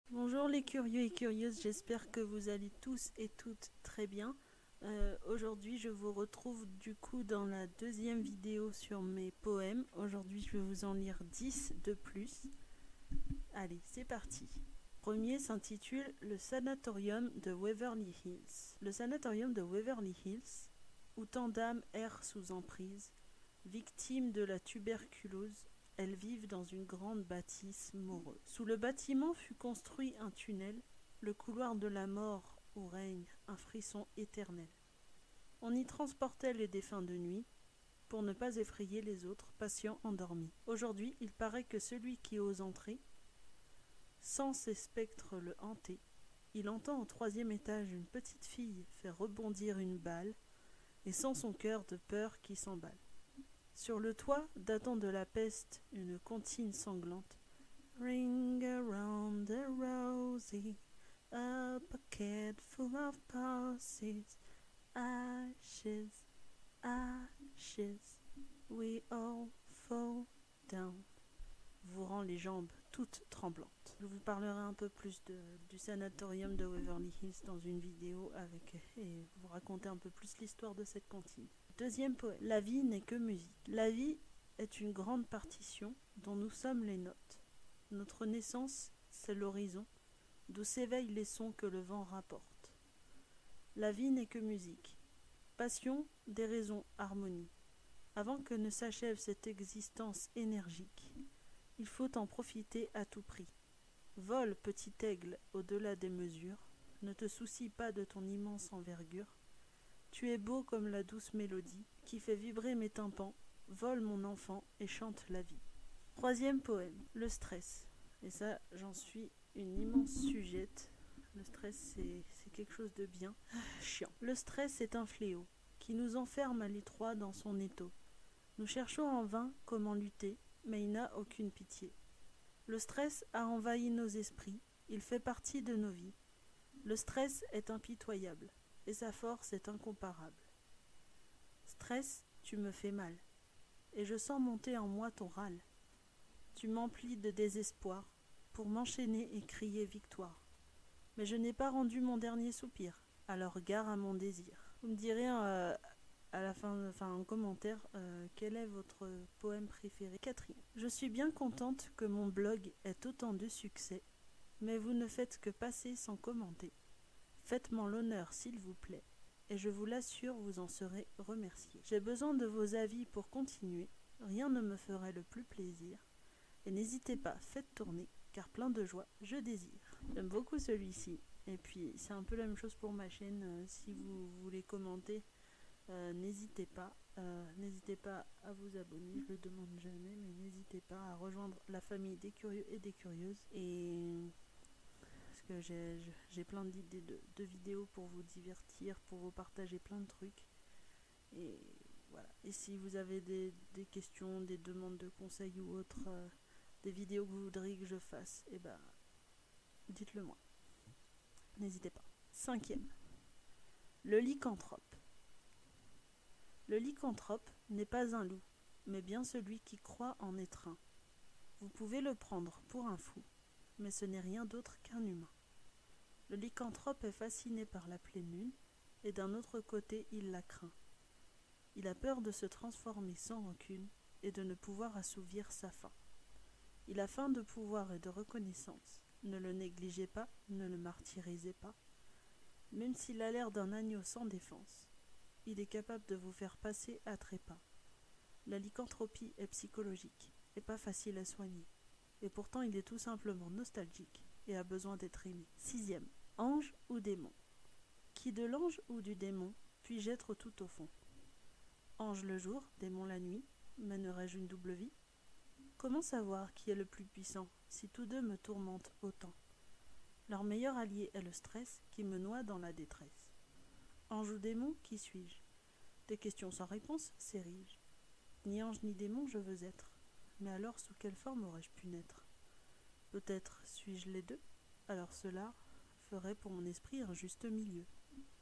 Bonjour les curieux et curieuses, j'espère que vous allez tous et toutes très bien. Aujourd'hui je vous retrouve du coup dans la deuxième vidéo sur mes poèmes. Aujourd'hui je vais vous en lire 10 de plus. Allez, c'est parti. Le premier s'intitule Le sanatorium de Waverly Hills. Le sanatorium de Waverly Hills, où tant d'âmes errent sous emprise, victimes de la tuberculose, elles vivent dans une grande bâtisse moreuse. Sous le bâtiment fut construit un tunnel, le couloir de la mort où règne un frisson éternel. On y transportait les défunts de nuit, pour ne pas effrayer les autres patients endormis. Aujourd'hui, il paraît que celui qui ose entrer, sans ces spectres le hanter, il entend au 3e étage une petite fille faire rebondir une balle, et sent son cœur de peur qui s'emballe. Sur le toit, datant de la peste, une comptine sanglante. Ring around the rosy, a bucket full of posies. Ashes, ashes, we all fall down. Vous rend les jambes toutes tremblantes. Je vous parlerai un peu plus du sanatorium de Waverly Hills dans une vidéo et vous raconter un peu plus l'histoire de cette comptine. Deuxième poème. La vie n'est que musique. La vie est une grande partition dont nous sommes les notes. Notre naissance, c'est l'horizon, d'où s'éveillent les sons que le vent rapporte. La vie n'est que musique. Passion, déraison, harmonie. Avant que ne s'achève cette existence énergique, il faut en profiter à tout prix. Vole, petit aigle, au-delà des mesures, ne te soucie pas de ton immense envergure. Tu es beau comme la douce mélodie qui fait vibrer mes tympans. Vole mon enfant et chante la vie. Troisième poème, le stress. Et ça, j'en suis une immense sujette. Le stress, c'est quelque chose de bien chiant. Le stress est un fléau qui nous enferme à l'étroit dans son étau. Nous cherchons en vain comment lutter, mais il n'a aucune pitié. Le stress a envahi nos esprits, il fait partie de nos vies. Le stress est impitoyable, et sa force est incomparable. Stress, tu me fais mal, et je sens monter en moi ton râle. Tu m'emplis de désespoir, pour m'enchaîner et crier victoire. Mais je n'ai pas rendu mon dernier soupir, alors gare à mon désir. Vous me direz à la fin, en commentaire, quel est votre poème préféré. Quatrième. Je suis bien contente que mon blog ait autant de succès, mais vous ne faites que passer sans commenter. Faites-moi l'honneur, s'il vous plaît, et je vous l'assure, vous en serez remercié. J'ai besoin de vos avis pour continuer, rien ne me ferait le plus plaisir, et n'hésitez pas, faites tourner, car plein de joie, je désire. J'aime beaucoup celui-ci, et puis c'est un peu la même chose pour ma chaîne, si vous voulez commenter, n'hésitez pas à vous abonner, je le demande jamais, mais n'hésitez pas à rejoindre la famille des curieux et des curieuses, et parce que j'ai plein d'idées de vidéos pour vous divertir, pour vous partager plein de trucs, et voilà. Et si vous avez des questions, des demandes de conseils ou autres, des vidéos que vous voudriez que je fasse, et ben dites-le moi, n'hésitez pas. Cinquième, le lycanthrope. Le lycanthrope n'est pas un loup, mais bien celui qui croit en être un. Vous pouvez le prendre pour un fou, mais ce n'est rien d'autre qu'un humain. Le lycanthrope est fasciné par la pleine lune, et d'un autre côté il la craint. Il a peur de se transformer sans rancune, et de ne pouvoir assouvir sa faim. Il a faim de pouvoir et de reconnaissance. Ne le négligez pas, ne le martyrisez pas. Même s'il a l'air d'un agneau sans défense, il est capable de vous faire passer à trépas. La lycanthropie est psychologique et pas facile à soigner. Et pourtant il est tout simplement nostalgique et a besoin d'être aimé. Sixième, ange ou démon. Qui de l'ange ou du démon puis-je être tout au fond? Ange le jour, démon la nuit, mènerai-je une double vie? Comment savoir qui est le plus puissant si tous deux me tourmentent autant? Leur meilleur allié est le stress qui me noie dans la détresse. Ange ou démon, qui suis-je? Des questions sans réponse s'érigent. Ni ange ni démon je veux être. Mais alors sous quelle forme aurais-je pu naître? Peut-être suis-je les deux? Alors cela ferait pour mon esprit un juste milieu.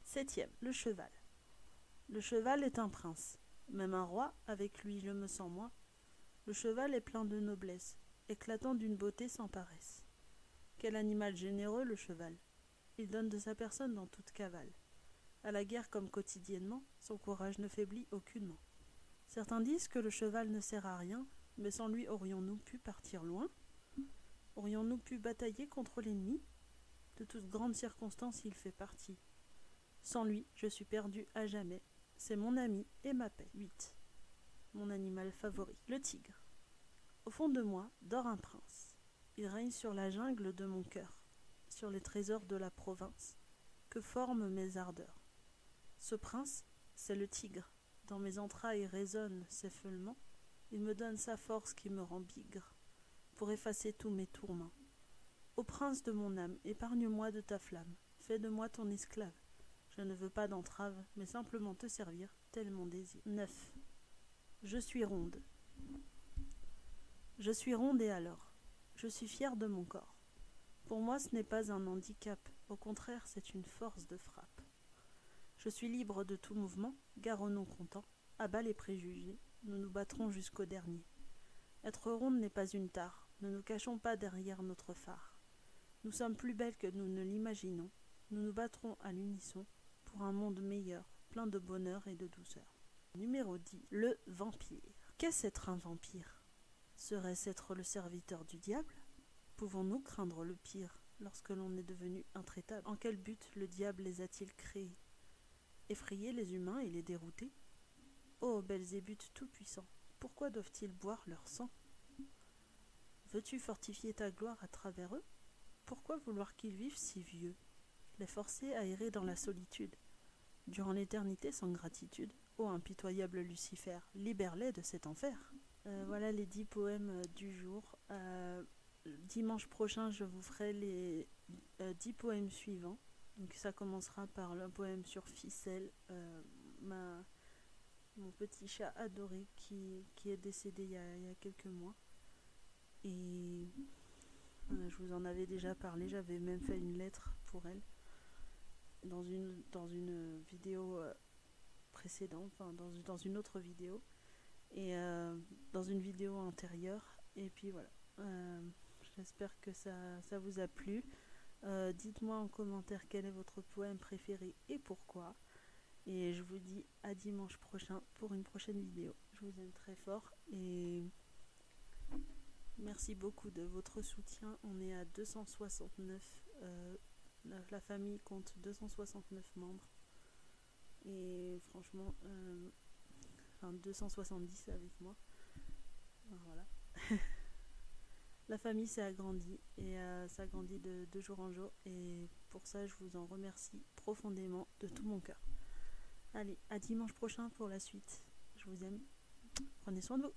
Septième, le cheval. Le cheval est un prince. Même un roi, avec lui je me sens moi. Le cheval est plein de noblesse, éclatant d'une beauté sans paresse. Quel animal généreux, le cheval. Il donne de sa personne dans toute cavale. À la guerre comme quotidiennement, son courage ne faiblit aucunement. Certains disent que le cheval ne sert à rien, mais sans lui aurions-nous pu partir loin? Aurions-nous pu batailler contre l'ennemi? De toute grande circonstance, il fait partie. Sans lui, je suis perdu à jamais. C'est mon ami et ma paix. 8. Mon animal favori, le tigre. Au fond de moi dort un prince. Il règne sur la jungle de mon cœur, sur les trésors de la province, que forment mes ardeurs. Ce prince, c'est le tigre. Dans mes entrailles résonnent ses feulements. Il me donne sa force qui me rend bigre, pour effacer tous mes tourments. Ô prince de mon âme, épargne-moi de ta flamme. Fais de moi ton esclave. Je ne veux pas d'entrave, mais simplement te servir, tel mon désir. 9. Je suis ronde. Je suis ronde et alors? Je suis fière de mon corps. Pour moi, ce n'est pas un handicap. Au contraire, c'est une force de frappe. Je suis libre de tout mouvement, gare aux non-contents. À bas les préjugés, nous nous battrons jusqu'au dernier. Être ronde n'est pas une tare. Ne nous cachons pas derrière notre phare. Nous sommes plus belles que nous ne l'imaginons. Nous nous battrons à l'unisson pour un monde meilleur, plein de bonheur et de douceur. Numéro 10. Le vampire. Qu'est-ce être un vampire? Serait-ce être le serviteur du diable? Pouvons-nous craindre le pire lorsque l'on est devenu intraitable? En quel but le diable les a-t-il créés? Effrayer les humains et les dérouter? Ô Belzébuth tout-puissant, pourquoi doivent-ils boire leur sang? Veux-tu fortifier ta gloire à travers eux? Pourquoi vouloir qu'ils vivent si vieux? Les forcer à errer dans la solitude, durant l'éternité sans gratitude? Ô impitoyable Lucifer, libère-les de cet enfer. Voilà les 10 poèmes du jour. Dimanche prochain, je vous ferai les 10 poèmes suivants. Donc ça commencera par le poème sur Ficelle, mon petit chat adoré qui est décédé il y a quelques mois. Et je vous en avais déjà parlé, j'avais même fait une lettre pour elle dans une vidéo précédente, enfin dans une autre vidéo, et dans une vidéo antérieure. Et puis voilà, j'espère que ça vous a plu. Dites-moi en commentaire quel est votre poème préféré et pourquoi. Et je vous dis à dimanche prochain pour une prochaine vidéo. Je vous aime très fort et merci beaucoup de votre soutien. On est à 269. La famille compte 269 membres. Et franchement, 270 avec moi. Voilà. La famille s'est agrandie et ça grandit de jour en jour. Et pour ça, je vous en remercie profondément de tout mon cœur. Allez, à dimanche prochain pour la suite. Je vous aime. Prenez soin de vous.